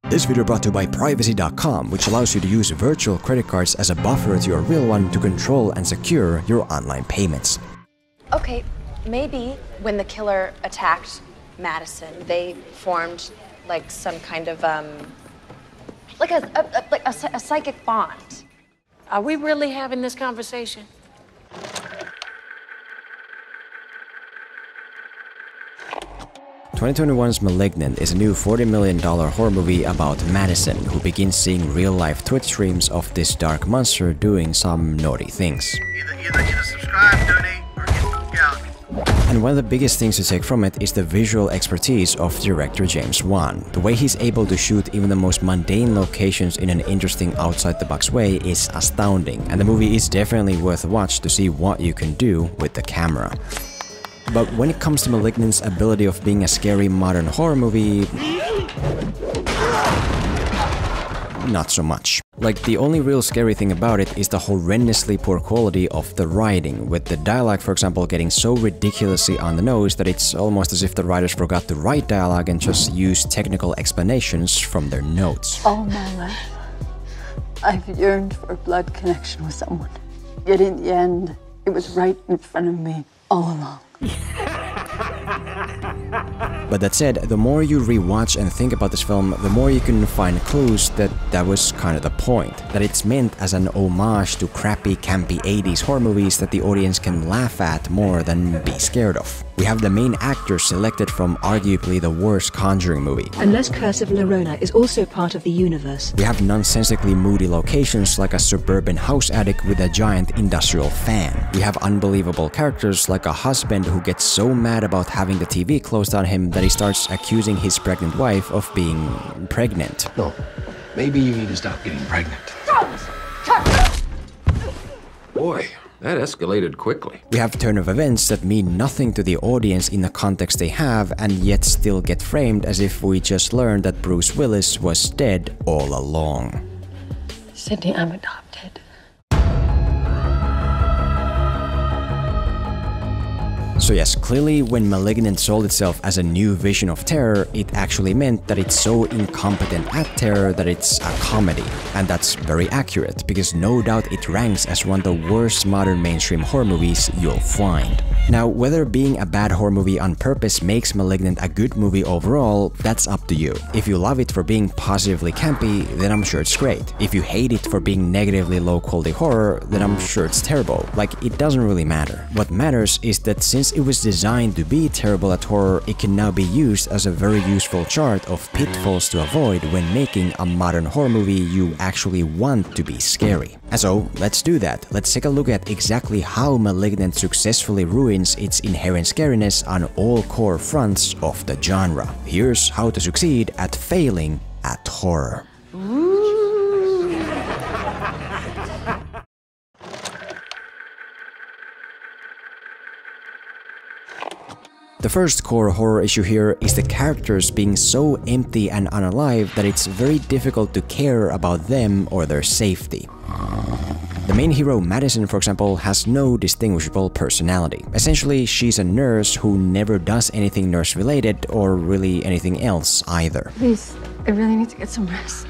This video brought to you by Privacy.com, which allows you to use virtual credit cards as a buffer to your real one to control and secure your online payments. Okay, maybe when the killer attacked Madison, they formed like some kind of like a psychic bond. Are we really having this conversation? "2021's Malignant" is a new $40 million horror movie about Madison, who begins seeing real-life Twitch streams of this dark monster doing some naughty things. Either subscribe, donate, or get out. And one of the biggest things to take from it is the visual expertise of director James Wan. The way he's able to shoot even the most mundane locations in an interesting outside-the-box way is astounding, and the movie is definitely worth a watch to see what you can do with the camera. But when it comes to Malignant's ability of being a scary modern horror movie, not so much. Like, the only real scary thing about it is the horrendously poor quality of the writing, with the dialogue, for example, getting so ridiculously on the nose that it's almost as if the writers forgot to write dialogue and just used technical explanations from their notes. All my life, I've yearned for a blood connection with someone. Yet in the end, it was right in front of me all along. But that said, the more you rewatch and think about this film, the more you can find clues that that was kind of the point. That it's meant as an homage to crappy, campy 80s horror movies that the audience can laugh at more than be scared of. We have the main actors selected from arguably the worst Conjuring movie. Unless Curse of La Llorona is also part of the universe. We have nonsensically moody locations like a suburban house attic with a giant industrial fan. We have unbelievable characters like a husband who gets so mad about having the TV closed on him that he starts accusing his pregnant wife of being pregnant. No, maybe you need to stop getting pregnant. Boy, that escalated quickly. We have turn of events that mean nothing to the audience in the context they have and yet still get framed as if we just learned that Bruce Willis was dead all along. Sydney, I'm adopted. So yes, clearly when Malignant sold itself as a new vision of terror, it actually meant that it's so incompetent at terror that it's a comedy. And that's very accurate, because no doubt it ranks as one of the worst modern mainstream horror movies you'll find. Now, whether being a bad horror movie on purpose makes Malignant a good movie overall, that's up to you. If you love it for being positively campy, then I'm sure it's great. If you hate it for being negatively low-quality horror, then I'm sure it's terrible. Like, it doesn't really matter. What matters is that since it was designed to be terrible at horror, it can now be used as a very useful chart of pitfalls to avoid when making a modern horror movie you actually want to be scary. And so, let's do that. Let's take a look at exactly how Malignant successfully ruins its inherent scariness on all core fronts of the genre. Here's how to succeed at failing at horror. The first core horror issue here is the characters being so empty and unalive that it's very difficult to care about them or their safety. The main hero, Madison, for example, has no distinguishable personality. Essentially, she's a nurse who never does anything nurse-related or really anything else either. Please, I really need to get some rest.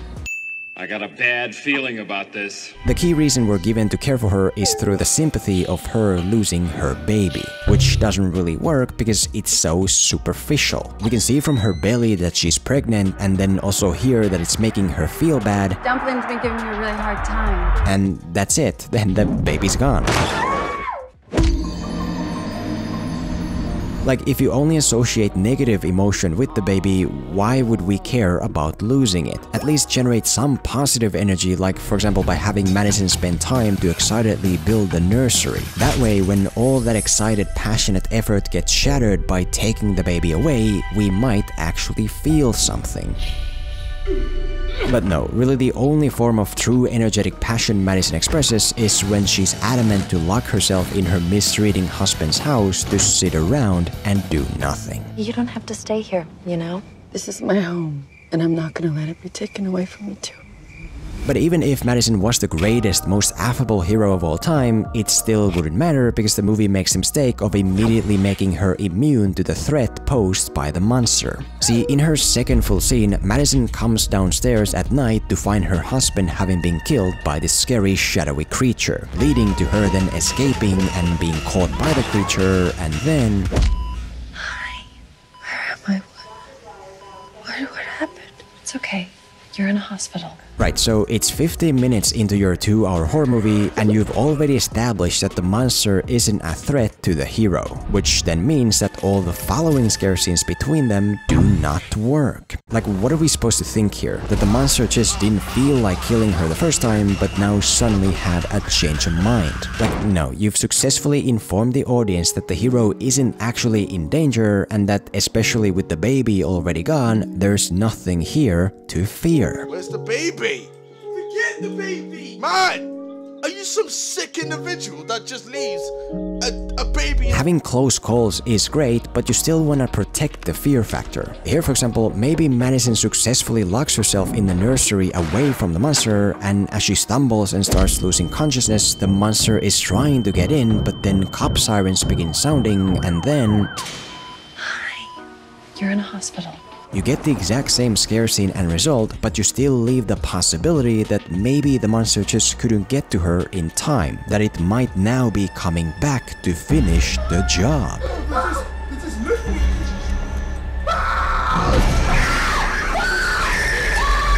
I got a bad feeling about this. The key reason we're given to care for her is through the sympathy of her losing her baby, which doesn't really work because it's so superficial. We can see from her belly that she's pregnant and then also hear that it's making her feel bad. Dumpling's been giving me a really hard time. And that's it, then the baby's gone. Like, if you only associate negative emotion with the baby, why would we care about losing it? At least generate some positive energy, like for example by having Madison spend time to excitedly build the nursery. That way, when all that excited, passionate effort gets shattered by taking the baby away, we might actually feel something. But no, really the only form of true energetic passion Madison expresses is when she's adamant to lock herself in her misreading husband's house to sit around and do nothing. You don't have to stay here, you know? This is my home, and I'm not gonna let it be taken away from me too. But even if Madison was the greatest, most affable hero of all time, it still wouldn't matter because the movie makes the mistake of immediately making her immune to the threat posed by the monster. See, in her second full scene, Madison comes downstairs at night to find her husband having been killed by this scary shadowy creature, leading to her then escaping and being caught by the creature, and then... Hi. Where am I? What happened? It's okay. You're in a hospital. Right, so it's 50 minutes into your 2-hour horror movie and you've already established that the monster isn't a threat to the hero, which then means that all the following scare scenes between them do not work. Like, what are we supposed to think here? That the monster just didn't feel like killing her the first time, but now suddenly had a change of mind. Like, no, you've successfully informed the audience that the hero isn't actually in danger and that, especially with the baby already gone, there's nothing here to fear. Where's the baby? Forget the baby! Man! Are you some sick individual that just leaves a baby? Having close calls is great, but you still want to protect the fear factor. Here, for example, maybe Madison successfully locks herself in the nursery away from the monster, and as she stumbles and starts losing consciousness, the monster is trying to get in, but then cop sirens begin sounding, and then... Hi. You're in a hospital. You get the exact same scare scene and result, but you still leave the possibility that maybe the monster just couldn't get to her in time, that it might now be coming back to finish the job.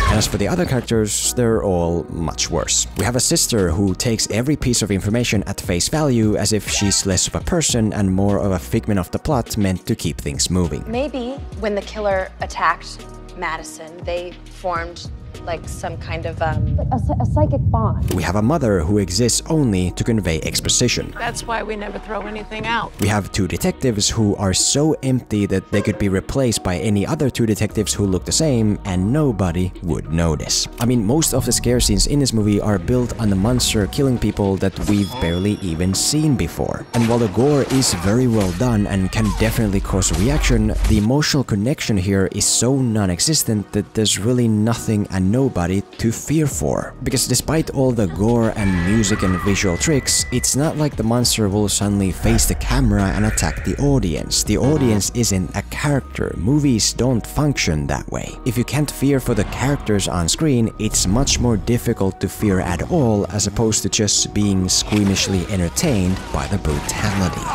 And as for the other characters, they're all much worse. We have a sister who takes every piece of information at face value as if she's less of a person and more of a figment of the plot meant to keep things moving. Maybe when the killer attacked Madison, they formed like some kind of a psychic bond. We have a mother who exists only to convey exposition. That's why we never throw anything out. We have 2 detectives who are so empty that they could be replaced by any other 2 detectives who look the same and nobody would notice. I mean, most of the scare scenes in this movie are built on the monster killing people that we've barely even seen before. And while the gore is very well done and can definitely cause a reaction, the emotional connection here is so non-existent that there's really nothing and nobody to fear for. Because despite all the gore and music and visual tricks, it's not like the monster will suddenly face the camera and attack the audience. The audience isn't a character. Movies don't function that way. If you can't fear for the characters on screen, it's much more difficult to fear at all as opposed to just being squeamishly entertained by the brutality.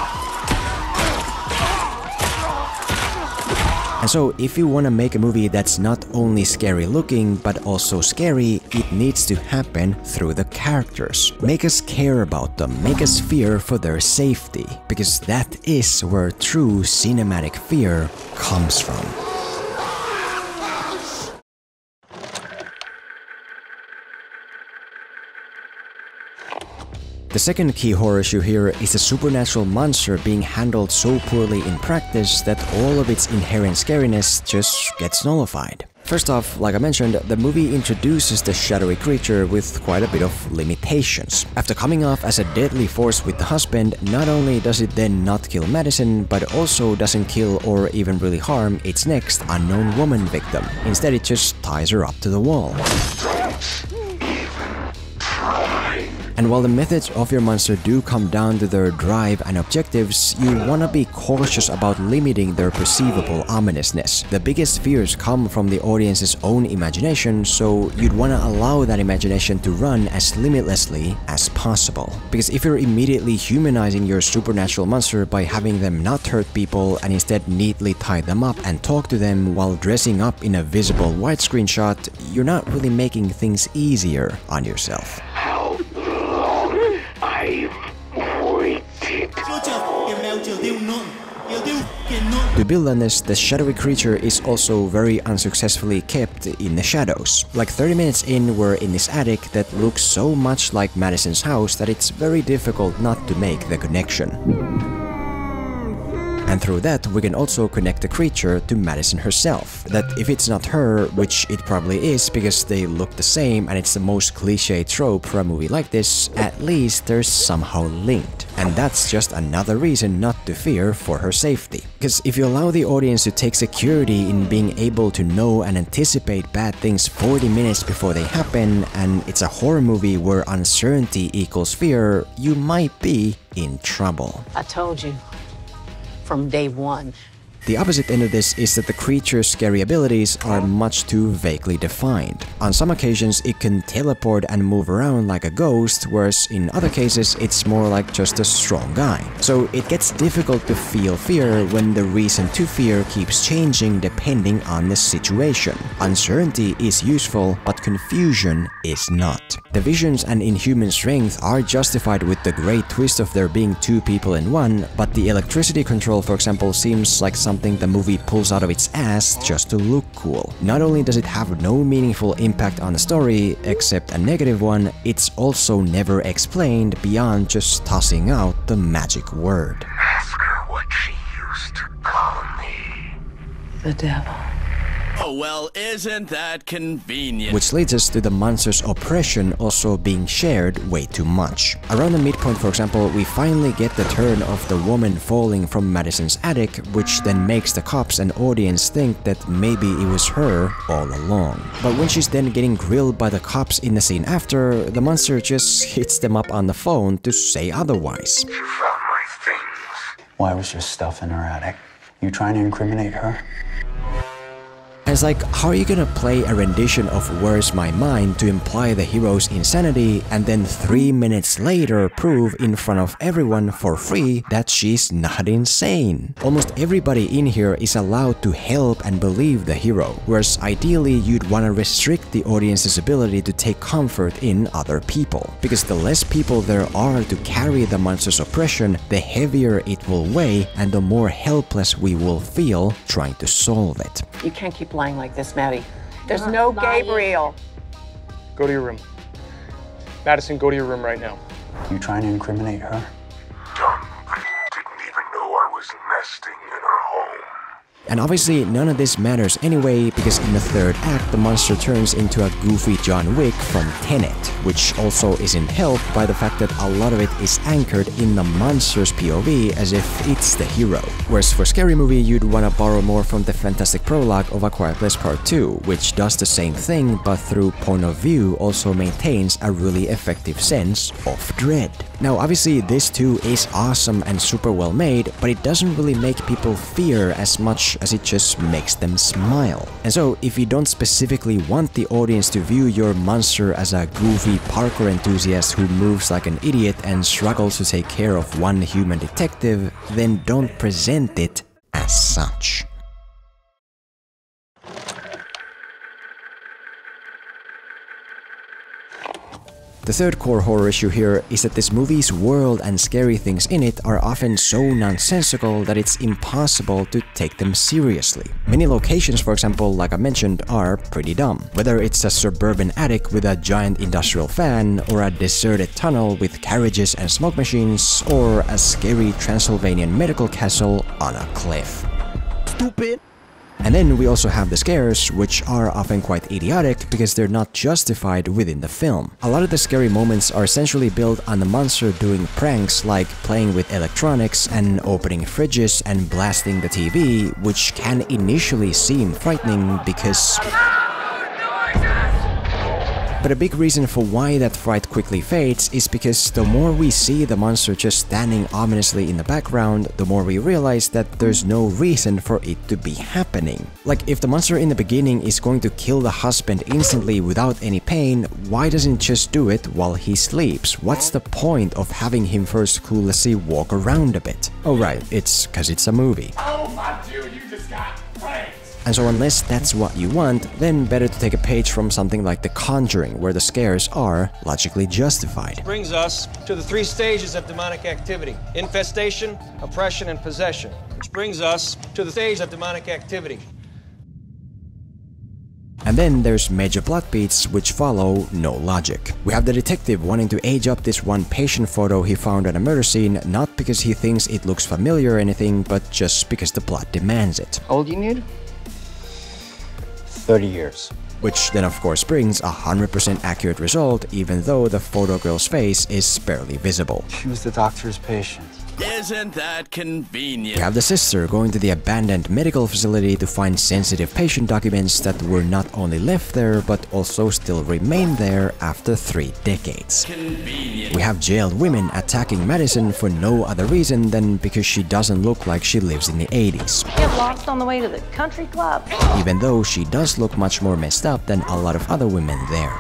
And so, if you want to make a movie that's not only scary looking, but also scary, it needs to happen through the characters. Make us care about them, make us fear for their safety, because that is where true cinematic fear comes from. The second key horror issue here is the supernatural monster being handled so poorly in practice that all of its inherent scariness just gets nullified. First off, like I mentioned, the movie introduces the shadowy creature with quite a bit of limitations. After coming off as a deadly force with the husband, not only does it then not kill Madison, but also doesn't kill or even really harm its next unknown woman victim. Instead, it just ties her up to the wall. And while the methods of your monster do come down to their drive and objectives, you want to be cautious about limiting their perceivable ominousness. The biggest fears come from the audience's own imagination, so you'd want to allow that imagination to run as limitlessly as possible. Because if you're immediately humanizing your supernatural monster by having them not hurt people and instead neatly tie them up and talk to them while dressing up in a visible widescreen shot, you're not really making things easier on yourself. To build on this, the shadowy creature is also very unsuccessfully kept in the shadows. Like 30 minutes in, we're in this attic that looks so much like Madison's house that it's very difficult not to make the connection. And through that, we can also connect the creature to Madison herself. That if it's not her, which it probably is because they look the same and it's the most cliche trope for a movie like this, at least they're somehow linked. And that's just another reason not to fear for her safety. Because if you allow the audience to take security in being able to know and anticipate bad things 40 minutes before they happen, and it's a horror movie where uncertainty equals fear, you might be in trouble. I told you from day one. The opposite end of this is that the creature's scary abilities are much too vaguely defined. On some occasions, it can teleport and move around like a ghost, whereas in other cases, it's more like just a strong guy. So it gets difficult to feel fear when the reason to fear keeps changing depending on the situation. Uncertainty is useful, but confusion is not. The visions and inhuman strength are justified with the great twist of there being two people in one, but the electricity control, for example, seems like something the movie pulls out of its ass just to look cool. Not only does it have no meaningful impact on the story, except a negative one, it's also never explained beyond just tossing out the magic word. Ask her what she used to call me. The devil. Oh, well, isn't that convenient? Which leads us to the monster's oppression also being shared way too much. Around the midpoint, for example, we finally get the turn of the woman falling from Madison's attic, which then makes the cops and audience think that maybe it was her all along. But when she's then getting grilled by the cops in the scene after, the monster just hits them up on the phone to say otherwise. You found my things. Why was your stuff in her attic? You trying to incriminate her? And it's like, how are you gonna play a rendition of Where's My Mind to imply the hero's insanity and then 3 minutes later prove in front of everyone for free that she's not insane? Almost everybody in here is allowed to help and believe the hero, whereas ideally you'd want to restrict the audience's ability to take comfort in other people. Because the less people there are to carry the monster's oppression, the heavier it will weigh and the more helpless we will feel trying to solve it. You can't keep lying like this, Maddie. There's no Gabriel. Go to your room. Madison, go to your room right now. You trying to incriminate her? Dumb thing. Didn't even know I was nesting in her home. And obviously none of this matters anyway, because in the third act the monster turns into a goofy John Wick from Tenet, which also isn't helped by the fact that a lot of it is anchored in the monster's POV as if it's the hero. Whereas for Scary Movie you'd want to borrow more from the fantastic prologue of A Quiet Place Part 2, which does the same thing but through point of view also maintains a really effective sense of dread. Now obviously this too is awesome and super well made, but it doesn't really make people fear as much as it just makes them smile. And so if you don't specifically want the audience to view your monster as a goofy parkour enthusiast who moves like an idiot and struggles to take care of one human detective, then don't present it as such. The third core horror issue here is that this movie's world and scary things in it are often so nonsensical that it's impossible to take them seriously. Many locations, for example, like I mentioned, are pretty dumb. Whether it's a suburban attic with a giant industrial fan, or a deserted tunnel with carriages and smoke machines, or a scary Transylvanian medical castle on a cliff. Stupid. And then we also have the scares, which are often quite idiotic because they're not justified within the film. A lot of the scary moments are essentially built on the monster doing pranks like playing with electronics and opening fridges and blasting the TV, which can initially seem frightening because... But a big reason for why that fright quickly fades is because the more we see the monster just standing ominously in the background, the more we realize that there's no reason for it to be happening. Like, if the monster in the beginning is going to kill the husband instantly without any pain, why doesn't it just do it while he sleeps? What's the point of having him first cluelessly walk around a bit? Oh right, it's cause it's a movie. Oh my dude, you just got pranked! And so unless that's what you want, then better to take a page from something like The Conjuring, where the scares are logically justified. Brings us to the 3 stages of demonic activity: infestation, oppression, and possession. Which brings us to the stage of demonic activity. And then there's major plot beats which follow no logic. We have the detective wanting to age up this one patient photo he found at a murder scene, not because he thinks it looks familiar or anything, but just because the plot demands it. How old do you need? 30 years. Which then of course brings a 100% accurate result, even though the photo girl's face is barely visible. She was the doctor's patient. Isn't that convenient? We have the sister going to the abandoned medical facility to find sensitive patient documents that were not only left there, but also still remain there after 3 decades. Convenient. We have jailed women attacking Madison for no other reason than because she doesn't look like she lives in the 80s. Get lost on the way to the country club. Even though she does look much more messed up than a lot of other women there.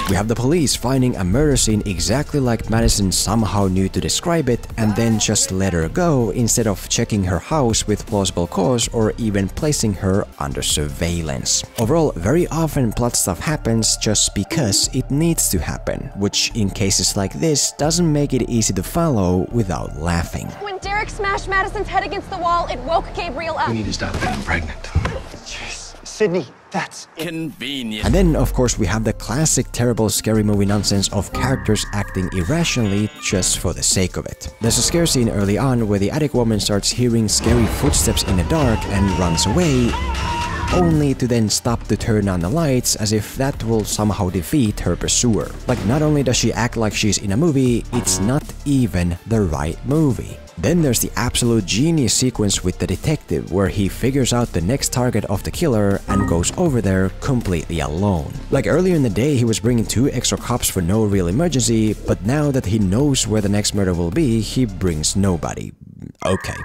We have the police finding a murder scene exactly like Madison somehow knew to describe it and then just let her go instead of checking her house with plausible cause or even placing her under surveillance. Overall, very often plot stuff happens just because it needs to happen, which in cases like this doesn't make it easy to follow without laughing. When Derek smashed Madison's head against the wall, it woke Gabriel up. We need to stop getting pregnant. Jeez, Sydney, that's convenient. And then, of course, we have the classic terrible scary movie nonsense of characters acting irrationally just for the sake of it. There's a scare scene early on where the attic woman starts hearing scary footsteps in the dark and runs away, only to then stop to turn on the lights as if that will somehow defeat her pursuer. Like, not only does she act like she's in a movie, it's not even the right movie. Then there's the absolute genius sequence with the detective where he figures out the next target of the killer and goes over there completely alone. Like earlier in the day he was bringing 2 extra cops for no real emergency, but now that he knows where the next murder will be, he brings nobody. Okay.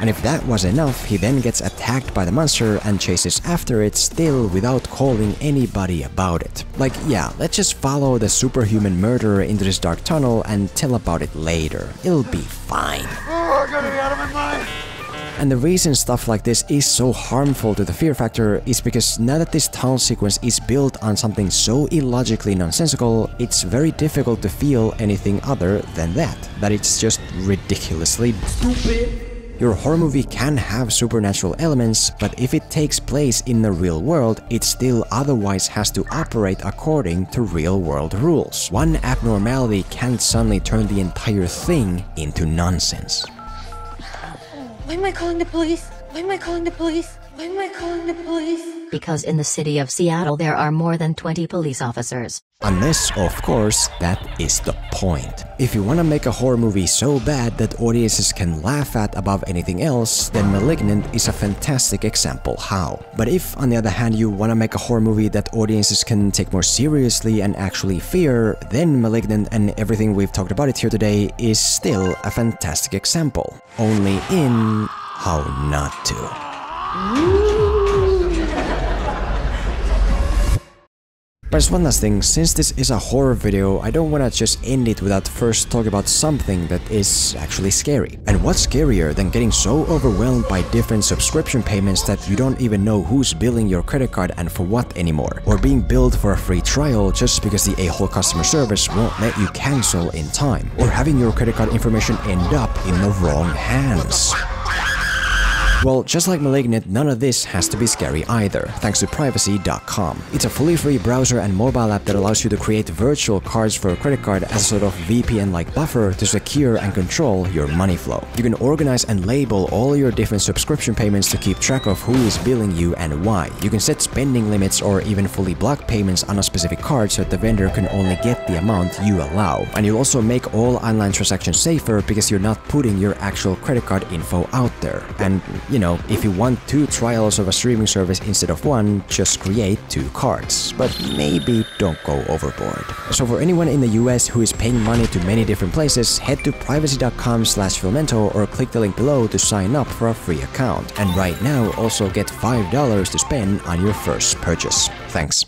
And if that was enough, he then gets attacked by the monster and chases after it still without calling anybody about it. Like, yeah, let's just follow the superhuman murderer into this dark tunnel and tell about it later. It'll be fine. Oh, I gotta be out of my mind. And the reason stuff like this is so harmful to the fear factor is because now that this tunnel sequence is built on something so illogically nonsensical, it's very difficult to feel anything other than that it's just ridiculously stupid. Your horror movie can have supernatural elements, but if it takes place in the real world, it still otherwise has to operate according to real-world rules. One abnormality can't suddenly turn the entire thing into nonsense. Why am I calling the police? Why am I calling the police? Why am I calling the police? Because in the city of Seattle there are more than 20 police officers. Unless, of course, that is the point. If you want to make a horror movie so bad that audiences can laugh at above anything else, then Malignant is a fantastic example how. But if, on the other hand, you want to make a horror movie that audiences can take more seriously and actually fear, then Malignant and everything we've talked about it here today is still a fantastic example. Only in how not to. But just one last thing, since this is a horror video, I don't want to just end it without first talking about something that is actually scary. And what's scarier than getting so overwhelmed by different subscription payments that you don't even know who's billing your credit card and for what anymore? Or being billed for a free trial just because the a-hole customer service won't let you cancel in time? Or having your credit card information end up in the wrong hands? Well, just like Malignant, none of this has to be scary either, thanks to Privacy.com. It's a fully free browser and mobile app that allows you to create virtual cards for a credit card as a sort of VPN-like buffer to secure and control your money flow. You can organize and label all your different subscription payments to keep track of who is billing you and why. You can set spending limits or even fully block payments on a specific card so that the vendor can only get the amount you allow. And you'll also make all online transactions safer because you're not putting your actual credit card info out there. And you know, if you want 2 trials of a streaming service instead of 1, just create 2 cards. But maybe don't go overboard. So for anyone in the US who is paying money to many different places, head to privacy.com/Filmento or click the link below to sign up for a free account. And right now also get $5 to spend on your first purchase. Thanks.